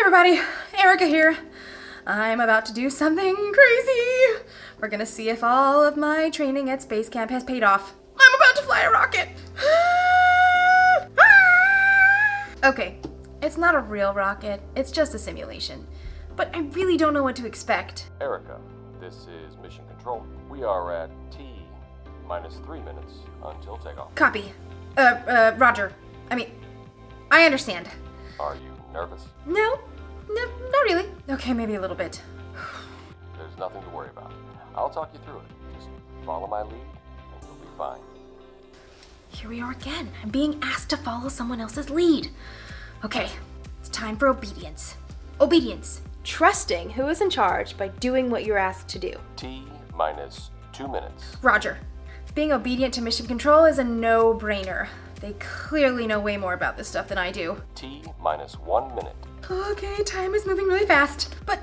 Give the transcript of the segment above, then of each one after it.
everybody, Erica here. I'm about to do something crazy. We're gonna see if all of my training at space camp has paid off. I'm about to fly a rocket. Okay, it's not a real rocket, it's just a simulation. But I really don't know what to expect. Erica, this is Mission Control. We are at T-minus 3 minutes until takeoff. Copy. Roger. I understand. Are you nervous? No, not really. Okay, maybe a little bit. There's nothing to worry about. I'll talk you through it. Just follow my lead, and you'll be fine. Here we are again. I'm being asked to follow someone else's lead. Okay, it's time for obedience. Obedience. Trusting who is in charge by doing what you're asked to do. T-minus 2 minutes. Roger. Being obedient to mission control is a no-brainer. They clearly know way more about this stuff than I do. T-minus 1 minute. Okay, time is moving really fast. But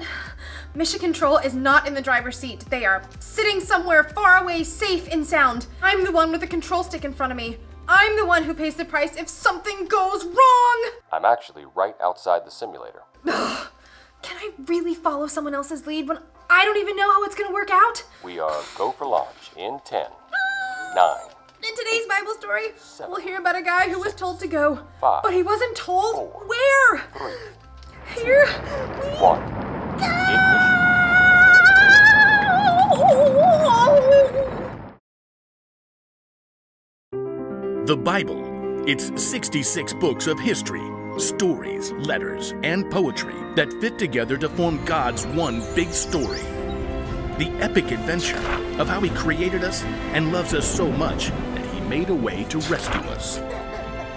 mission control is not in the driver's seat. They are sitting somewhere far away, safe and sound. I'm the one with the control stick in front of me. I'm the one who pays the price if something goes wrong. I'm actually right outside the simulator. Can I really follow someone else's lead when I don't even know how it's gonna work out? We are go for launch in 10, 9. In today's Bible story, 7, we'll hear about a guy who was told to go, 5, but he wasn't told 4, where. 3, Here 1. Ignition. The Bible. It's 66 books of history, stories, letters, and poetry that fit together to form God's one big story. The epic adventure of how He created us and loves us so much that He made a way to rescue us.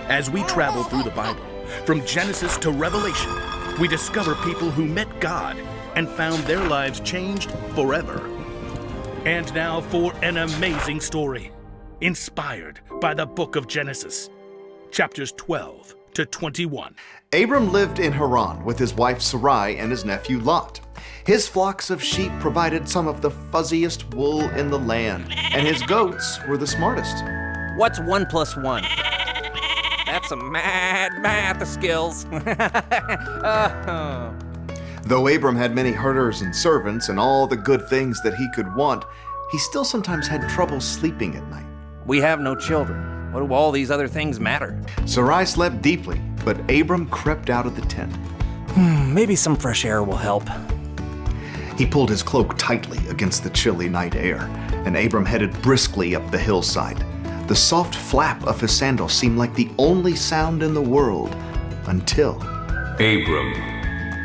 As we travel through the Bible, from Genesis to Revelation, we discover people who met God and found their lives changed forever. And now for an amazing story, inspired by the book of Genesis, chapters 12 to 21. Abram lived in Haran with his wife Sarai and his nephew Lot. His flocks of sheep provided some of the fuzziest wool in the land, and his goats were the smartest. What's 1 plus 1? That's some mad math skills. Though Abram had many herders and servants and all the good things that he could want, he still sometimes had trouble sleeping at night. We have no children. What do all these other things matter? Sarai slept deeply, but Abram crept out of the tent. Maybe some fresh air will help. He pulled his cloak tightly against the chilly night air, and Abram headed briskly up the hillside. The soft flap of his sandal seemed like the only sound in the world until... Abram.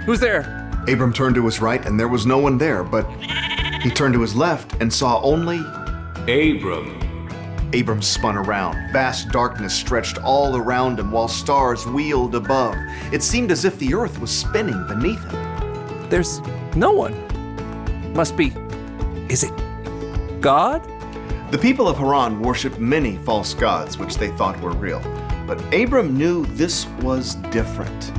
Who's there? Abram turned to his right, and there was no one there, but he turned to his left and saw only... Abram. Abram spun around. Vast darkness stretched all around him while stars wheeled above. It seemed as if the earth was spinning beneath him. There's no one. Must be... Is it God? The people of Haran worshiped many false gods which they thought were real. But Abram knew this was different.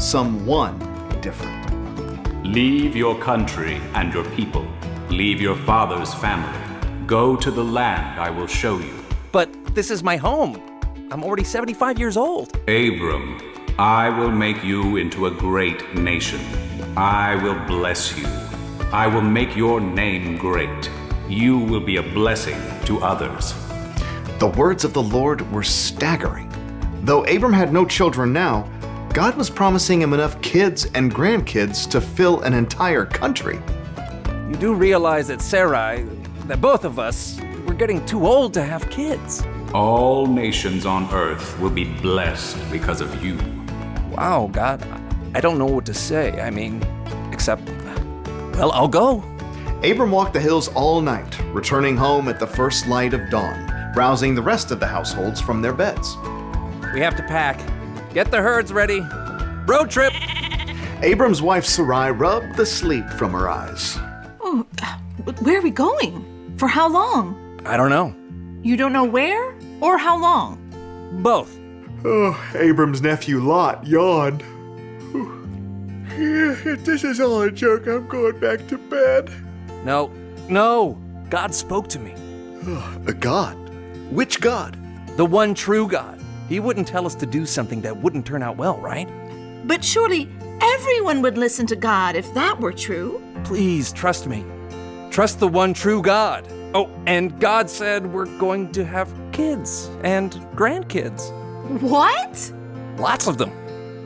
Someone different. Leave your country and your people. Leave your father's family. Go to the land I will show you. But this is my home. I'm already 75 years old. Abram, I will make you into a great nation. I will bless you. I will make your name great. You will be a blessing to others. The words of the Lord were staggering. Though Abram had no children now, God was promising him enough kids and grandkids to fill an entire country. You do realize that Sarai, that both of us, we're getting too old to have kids. All nations on earth will be blessed because of you. Wow, God, I don't know what to say. Except, well, I'll go. Abram walked the hills all night, returning home at the first light of dawn, rousing the rest of the households from their beds. We have to pack. Get the herds ready. Road trip! Abram's wife Sarai rubbed the sleep from her eyes. Oh, where are we going? For how long? I don't know. You don't know where or how long? Both. Oh, Abram's nephew Lot yawned. This is all a joke. I'm going back to bed. No. God spoke to me. A God? Which God? The one true God. He wouldn't tell us to do something that wouldn't turn out well, right? But surely Everyone would listen to God if that were true. Please trust me. Trust the one true God. Oh, and God said we're going to have kids and grandkids. What? Lots of them.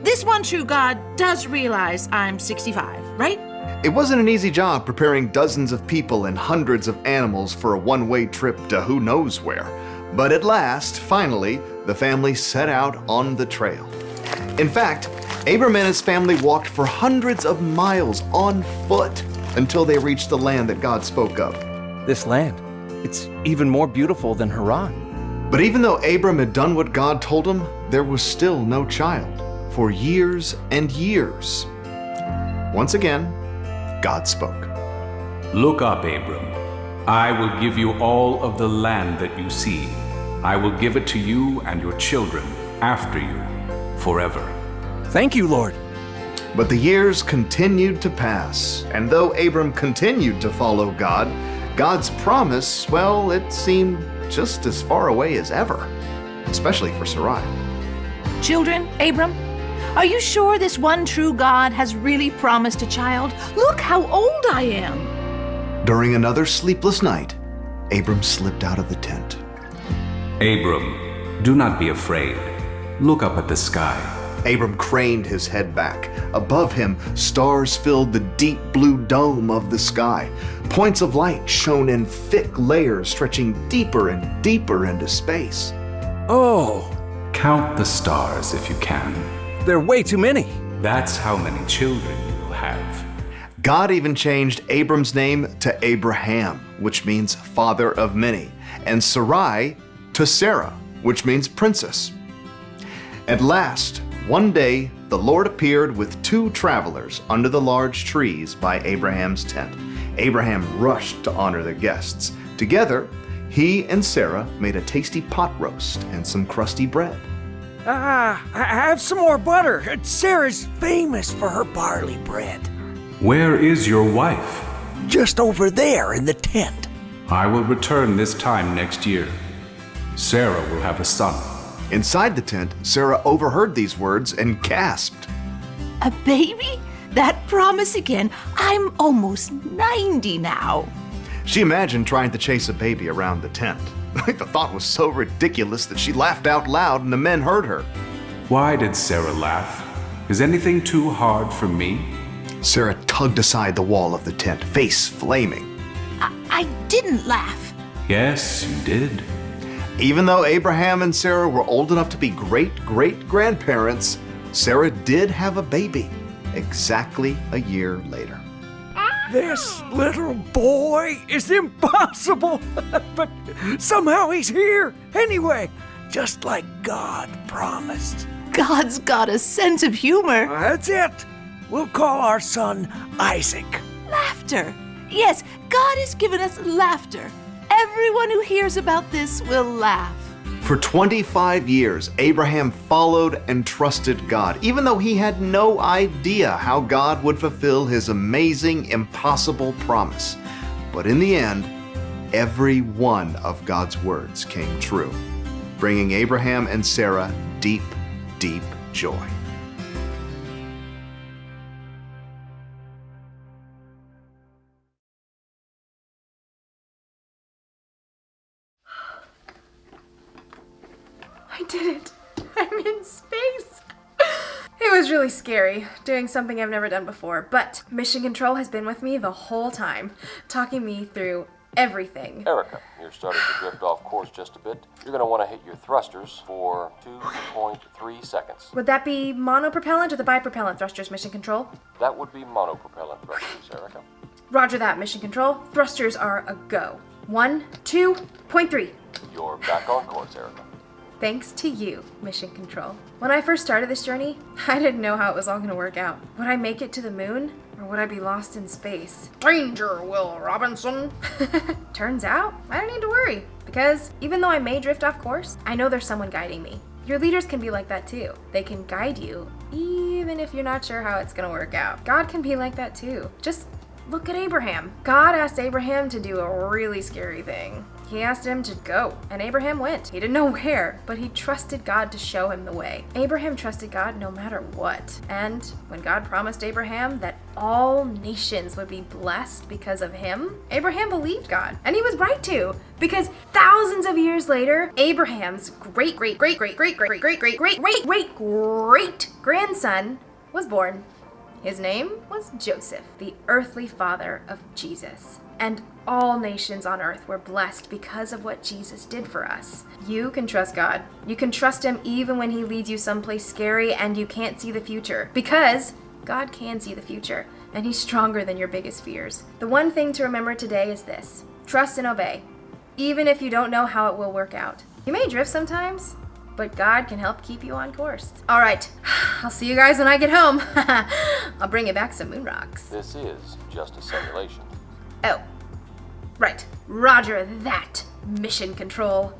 This one true God does realize I'm 65, right? It wasn't an easy job preparing dozens of people and hundreds of animals for a one-way trip to who knows where. But at last, finally, the family set out on the trail. In fact, Abram and his family walked for hundreds of miles on foot until they reached the land that God spoke of. This land, it's even more beautiful than Haran. But even though Abram had done what God told him, there was still no child for years and years. Once again, God spoke. Look up, Abram. I will give you all of the land that you see. I will give it to you and your children after you, forever. Thank you, Lord. But the years continued to pass, and though Abram continued to follow God, God's promise, well, it seemed just as far away as ever, especially for Sarai. Children, Abram, are you sure this one true God has really promised a child? Look how old I am. During another sleepless night, Abram slipped out of the tent. Abram, do not be afraid. Look up at the sky. Abram craned his head back. Above him, stars filled the deep blue dome of the sky. Points of light shone in thick layers stretching deeper and deeper into space. Oh, Count the stars if you can. there are way too many. That's how many children you will have. God even changed Abram's name to Abraham, which means father of many, and Sarai to Sarah, which means princess. At last, one day, the Lord appeared with two travelers under the large trees by Abraham's tent. Abraham rushed to honor the guests. Together, he and Sarah made a tasty pot roast and some crusty bread. Have some more butter. Sarah's famous for her barley bread. Where is your wife? Just over there in the tent. I will return this time next year. Sarah will have a son. Inside the tent, Sarah overheard these words and gasped. A baby? That promise again. I'm almost 90 now. She imagined trying to chase a baby around the tent. The thought was so ridiculous that she laughed out loud and the men heard her. Why did Sarah laugh? Is anything too hard for me? Sarah tugged aside the wall of the tent, face flaming. I didn't laugh. Yes, you did. Even though Abraham and Sarah were old enough to be great-great-grandparents, Sarah did have a baby exactly a year later. This little boy is impossible, but somehow he's here anyway, just like God promised. God's got a sense of humor. That's it. We'll call our son Isaac. Laughter. Yes, God has given us laughter. Everyone who hears about this will laugh. For 25 years, Abraham followed and trusted God, even though he had no idea how God would fulfill his amazing, impossible promise. But in the end, every one of God's words came true, bringing Abraham and Sarah deep, deep joy. I did it. I'm in space. It was really scary, doing something I've never done before, but Mission Control has been with me the whole time, talking me through everything. Erica, you're starting to drift off course just a bit. You're going to want to hit your thrusters for 2.3 seconds. Would that be monopropellant or the bipropellant thrusters, Mission Control? That would be monopropellant thrusters, Erica. Roger that, Mission Control. Thrusters are a go. 1, 2.3. You're back on course, Erica. Thanks to you, Mission Control. When I first started this journey, I didn't know how it was all going to work out. Would I make it to the moon, or would I be lost in space? Danger, Will Robinson! Turns out, I don't need to worry, because even though I may drift off course, I know there's someone guiding me. Your leaders can be like that too. They can guide you, even if you're not sure how it's going to work out. God can be like that too. Just look at Abraham. God asked Abraham to do a really scary thing. He asked him to go, and Abraham went. He didn't know where, but he trusted God to show him the way. Abraham trusted God no matter what. And when God promised Abraham that all nations would be blessed because of him, Abraham believed God. And he was right to, because thousands of years later, Abraham's great grandson was born. His name was Joseph, the earthly father of Jesus. And all nations on earth were blessed because of what Jesus did for us. You can trust God. You can trust him even when he leads you someplace scary and you can't see the future, because God can see the future, and he's stronger than your biggest fears. The one thing to remember today is this: trust and obey, even if you don't know how it will work out. You may drift sometimes, but God can help keep you on course. All right, I'll see you guys when I get home. I'll bring you back some moon rocks. This is just a simulation. Oh, right. Roger that, Mission Control.